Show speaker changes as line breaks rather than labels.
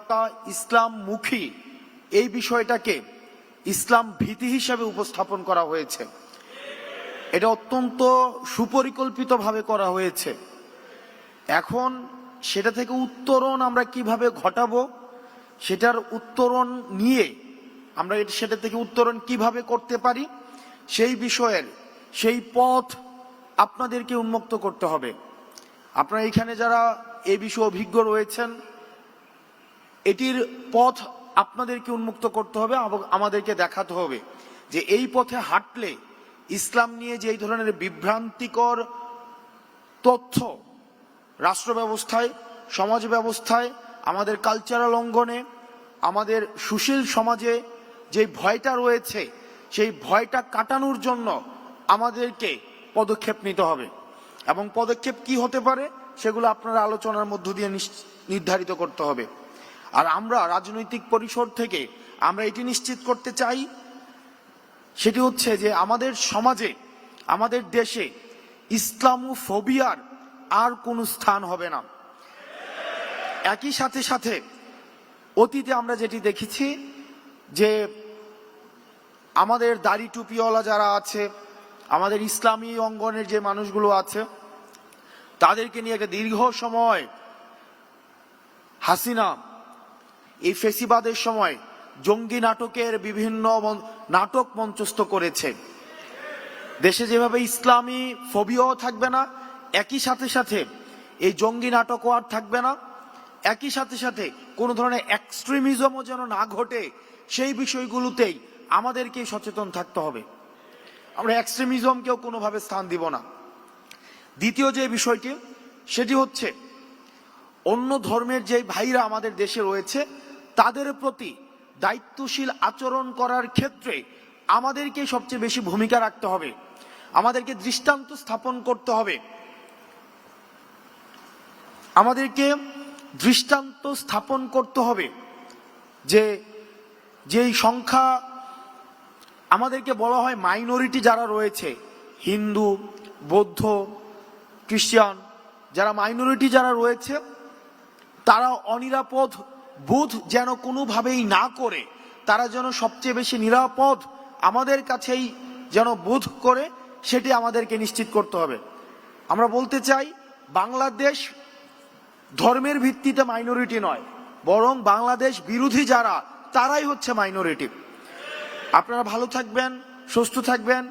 কথাবার্তা ইসলামমুখী এই বিষয়টাকে ইসলাম ভীতি হিসাবে উপস্থাপন করা হয়েছে। এটা অত্যন্ত সুপরিকল্পিতভাবে করা হয়েছে। এখন সেটা থেকে উত্তরণ আমরা কিভাবে ঘটাবো, সেটার উত্তরণ নিয়ে আমরা সেটা থেকে উত্তরণ কিভাবে করতে পারি সেই বিষয়ের সেই পথ আপনাদেরকে উন্মুক্ত করতে হবে। আপনারা এখানে যারা এই বিষয়ে অভিজ্ঞ রয়েছেন, এটির পথ আপনাদেরকে উন্মুক্ত করতে হবে, আমাদেরকে দেখাতে হবে যে এই পথে হাঁটলে ইসলাম নিয়ে যে এই ধরনের বিভ্রান্তিকর তথ্য রাষ্ট্র ব্যবস্থায়, সমাজ ব্যবস্থায়, আমাদের কালচারাল অঙ্গনে, আমাদের সুশীল সমাজে যে ভয়টা রয়েছে, সেই ভয়টা কাটানোর জন্য আমাদেরকে পদক্ষেপ নিতে হবে। এবং পদক্ষেপ কি হতে পারে সেগুলো আপনারা আলোচনার মধ্য দিয়ে নির্ধারিত করতে হবে। আর আমরা রাজনৈতিক পরিসর থেকে আমরা এটি নিশ্চিত করতে চাই, সেটি হচ্ছে যে আমাদের সমাজে, আমাদের দেশে ইসলামোফোবিয়ার আর কোনো স্থান হবে না। একই সাথে সাথে অতীতে আমরা যেটি দেখেছি যে আমাদের দাড়ি টুপিওয়ালা যারা আছে, আমাদের ইসলামী অঙ্গনের যে মানুষগুলো আছে, তাদেরকে নিয়ে একটা দীর্ঘ সময় হাসিনা এই ফেসিবাদের সময় জঙ্গি নাটকের বিভিন্ন নাটক মঞ্চস্থ করেছে। দেশে যেভাবে ইসলামী ফোবিয়াও থাকবে না, একই সাথে সাথে এই জঙ্গি নাটকও আর থাকবে না। একই সাথে সাথে কোনো ধরনের এক্সট্রিমিজমও যেন না ঘটে, সেই বিষয়গুলোতেই আমাদেরকে সচেতন থাকতে হবে। আমরা এক্সট্রিমিজমকেও কোনোভাবে স্থান দিব না। দ্বিতীয় যে বিষয়টি, সেটি হচ্ছে অন্য ধর্মের যে ভাইরা আমাদের দেশে রয়েছে তাদের প্রতি দায়িত্বশীল আচরণ করার ক্ষেত্রে আমাদেরকে সবচেয়ে বেশি ভূমিকা রাখতে হবে। আমাদেরকে দৃষ্টান্ত স্থাপন করতে হবে। আমাদেরকে দৃষ্টান্ত স্থাপন করতে হবে যে যেই সংখ্যা আমাদেরকে বলা হয় মাইনরিটি যারা রয়েছে, হিন্দু, বৌদ্ধ, খ্রিস্টান, যারা মাইনরিটি যারা রয়েছে, তারা অনিরাপদ বোধ যেন কোনোভাবেই না করে, তারা যেন সবচেয়ে বেশি নিরাপদ আমাদের কাছেই যেন বোধ করে, সেটি আমাদেরকে নিশ্চিত করতে হবে। আমরা বলতে চাই, বাংলাদেশ ধর্মের ভিত্তিতে মাইনরিটি নয়, বরং বাংলাদেশ বিরোধী যারা, তারাই হচ্ছে মাইনরিটি। আপনারা ভালো থাকবেন, সুস্থ থাকবেন।